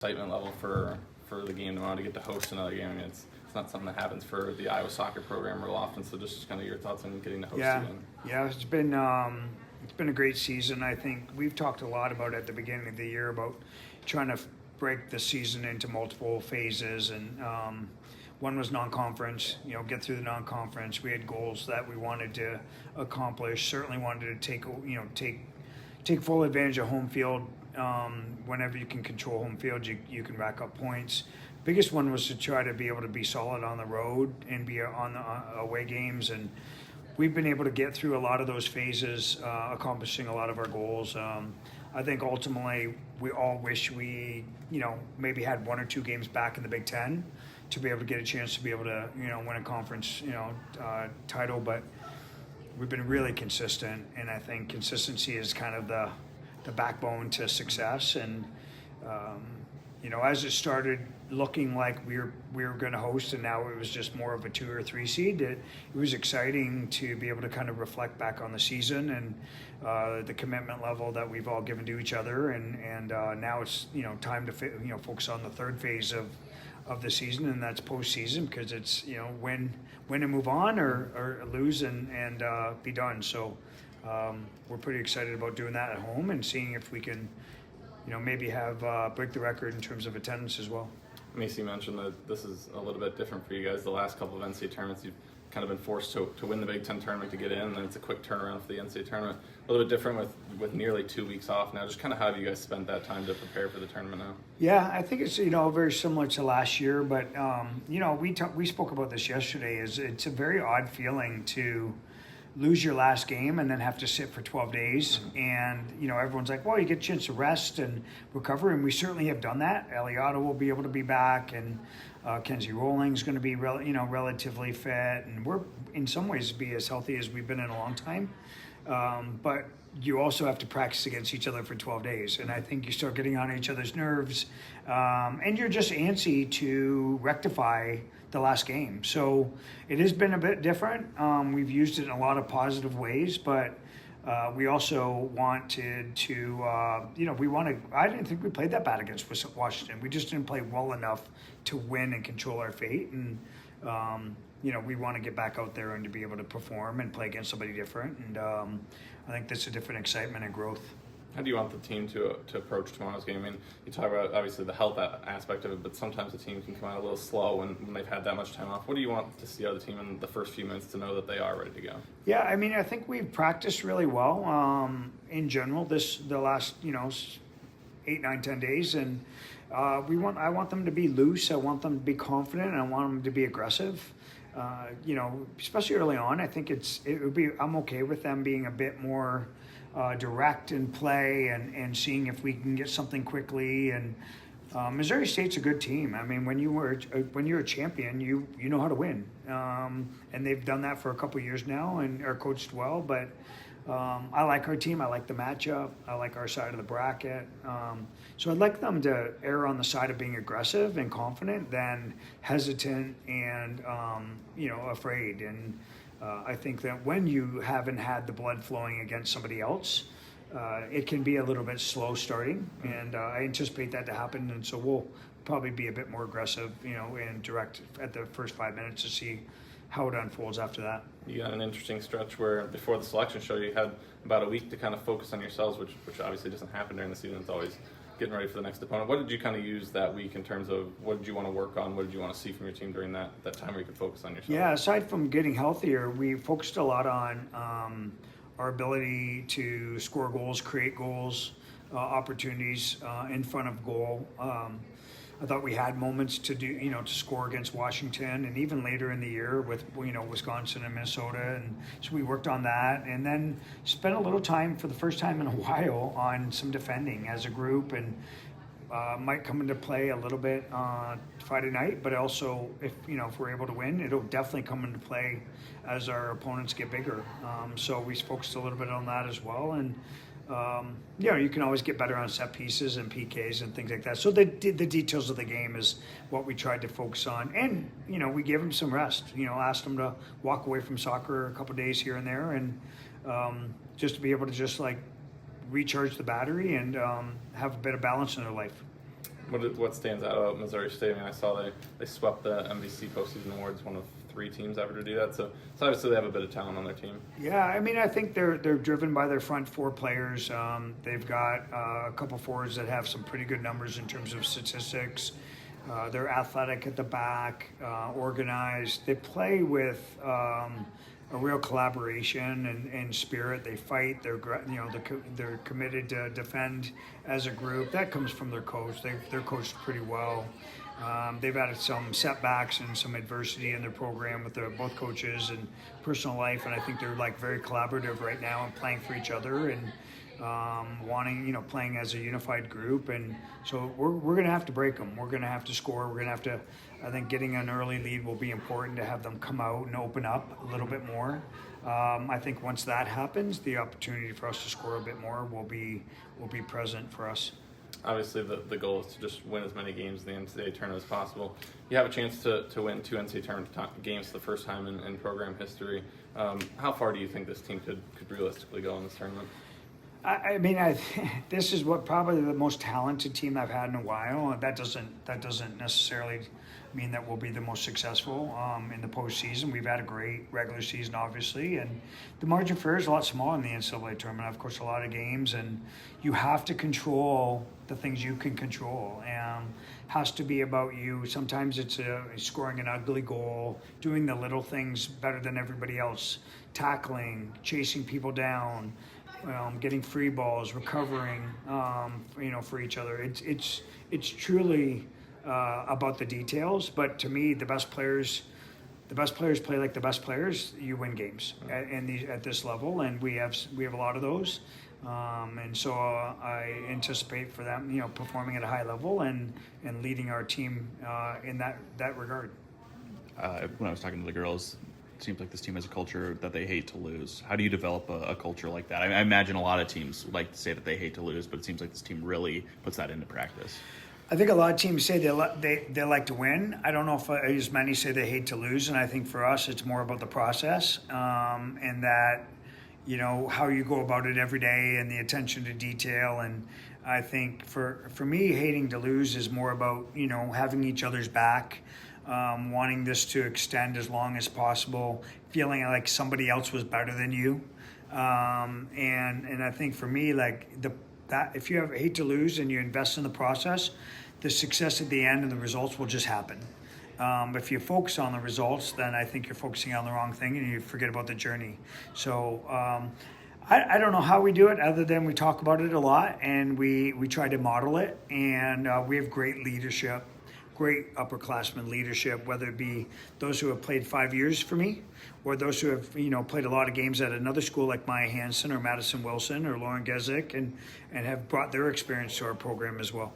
excitement level for the game tomorrow to get to host another game? I mean, it's not something that happens for the Iowa soccer program real often. So just kind of your thoughts on getting to host again. Yeah, it's been a great season. I think we've talked a lot about at the beginning of the year about trying to break the season into multiple phases, and one was non-conference. Get through the non-conference. We had goals that we wanted to accomplish. Certainly wanted to take full advantage of home field. Whenever you can control home field, you can rack up points. Biggest one was to try to be able to be solid on the road and be on the away games, and we've been able to get through a lot of those phases, accomplishing a lot of our goals. I think ultimately we all wish we, maybe had one or two games back in the Big Ten to be able to get a chance to be able to, win a conference, title. But we've been really consistent, and I think consistency is kind of the backbone to success. And as it started looking like we were going to host, and now it was just more of a 2 or 3 seed, it was exciting to be able to kind of reflect back on the season and the commitment level that we've all given to each other, and now it's time to focus on the third phase of the season, and that's postseason, because it's win and move on, or lose and be done. So we're pretty excited about doing that at home and seeing if we can maybe have break the record in terms of attendance as well. Macy mentioned that this is a little bit different for you guys. The last couple of NCAA tournaments, you've kind of been forced to win the Big Ten tournament to get in, and then it's a quick turnaround for the NCAA tournament. A little bit different with nearly 2 weeks off now. Just kind of how have you guys spent that time to prepare for the tournament now? Yeah, I think it's very similar to last year, but we spoke about this yesterday. It's a very odd feeling to lose your last game and then have to sit for 12 days. And, everyone's like, well, you get a chance to rest and recover. And we certainly have done that. Eliotto will be able to be back, and Kenzie Rolling's going to be, relatively fit. And we're, in some ways, be as healthy as we've been in a long time. But you also have to practice against each other for 12 days. And I think you start getting on each other's nerves. And you're just antsy to rectify the last game. So it has been a bit different. We've used it in a lot of positive ways, but we also wanted to, I didn't think we played that bad against Washington. We just didn't play well enough to win and control our fate. And, we want to get back out there and to be able to perform and play against somebody different. And I think that's a different excitement and growth. How do you want the team to approach tomorrow's game? I mean, you talk about, obviously, the health aspect of it, but sometimes the team can come out a little slow when they've had that much time off. What do you want to see out of the team in the first few minutes to know that they are ready to go? Yeah, I mean, I think we've practiced really well in general the last 8, 9, 10 days, and I want them to be loose. I want them to be confident, and I want them to be aggressive. Especially early on, I think I'm okay with them being a bit more direct in play and seeing if we can get something quickly. And Missouri State's a good team. I mean, when you're a champion, you know how to win, and they've done that for a couple of years now and are coached well. But I like our team. I like the matchup. I like our side of the bracket. So I'd like them to err on the side of being aggressive and confident than hesitant and afraid. And I think that when you haven't had the blood flowing against somebody else, it can be a little bit slow starting, and I anticipate that to happen. And so we'll probably be a bit more aggressive, and direct at the first 5 minutes to see how it unfolds after that. You got an interesting stretch where before the selection show, you had about a week to kind of focus on yourselves, which obviously doesn't happen during the season. It's always getting ready for the next opponent. What did you kind of use that week in terms of what did you want to work on? What did you want to see from your team during that time where you could focus on yourself? Yeah, aside from getting healthier, we focused a lot on our ability to score goals, create goals, opportunities in front of goal. I thought we had moments to to score against Washington, and even later in the year with Wisconsin and Minnesota, and so we worked on that, and then spent a little time for the first time in a while on some defending as a group, and might come into play a little bit on Friday night, but also if we're able to win, it'll definitely come into play as our opponents get bigger. So we focused a little bit on that as well, and you can always get better on set pieces and PKs and things like that. So the details of the game is what we tried to focus on. And, we gave them some rest, asked them to walk away from soccer a couple of days here and there, and just to be able to just recharge the battery and have a bit of balance in their life. What stands out about Missouri State? I mean, I saw they swept the MVC postseason awards, one of 3 teams ever to do that. So obviously they have a bit of talent on their team. Yeah, I mean, I think they're driven by their front 4 players. They've got a couple forwards that have some pretty good numbers in terms of statistics. They're athletic at the back, organized. They play with a real collaboration and spirit. They fight. They're committed to defend as a group. That comes from their coach. They're coached pretty well. They've had some setbacks and some adversity in their program with both coaches and personal life, and I think they're very collaborative right now and playing for each other and playing as a unified group. And so we're going to have to break them. We're going to have to score. We're going to have to. I think getting an early lead will be important to have them come out and open up a little bit more. I think once that happens, the opportunity for us to score a bit more will be present for us. Obviously, the goal is to just win as many games in the NCAA tournament as possible. You have a chance to win 2 NCAA tournament games for the first time in program history. How far do you think this team could realistically go in this tournament? I mean, this is probably the most talented team I've had in a while. That doesn't necessarily mean that we'll be the most successful in the postseason. We've had a great regular season, obviously, and the margin for error is a lot smaller in the NCAA tournament. Of course, a lot of games, and you have to control the things you can control. Has to be about you. Sometimes it's scoring an ugly goal, doing the little things better than everybody else, tackling, chasing people down. Getting free balls, recovering, for each other. It's truly about the details. But to me, the best players play like the best players. You win games at this level, and we have a lot of those. And so I anticipate for them, performing at a high level and leading our team in that regard. When I was talking to the girls, it seems like this team has a culture that they hate to lose. How do you develop a culture like that? I imagine a lot of teams like to say that they hate to lose, but it seems like this team really puts that into practice. I think a lot of teams say they like to win. I don't know if as many say they hate to lose, and I think for us it's more about the process and that, how you go about it every day and the attention to detail. And I think for me, hating to lose is more about, having each other's back. Wanting this to extend as long as possible, feeling like somebody else was better than you, and I think for me, that if you hate to lose and you invest in the process, the success at the end and the results will just happen. If you focus on the results, then I think you're focusing on the wrong thing and you forget about the journey. So I don't know how we do it other than we talk about it a lot and we try to model it, and we have great leadership. Great upperclassmen leadership, whether it be those who have played 5 years for me or those who have played a lot of games at another school like Maya Hansen or Madison Wilson or Lauren Gezik and have brought their experience to our program as well.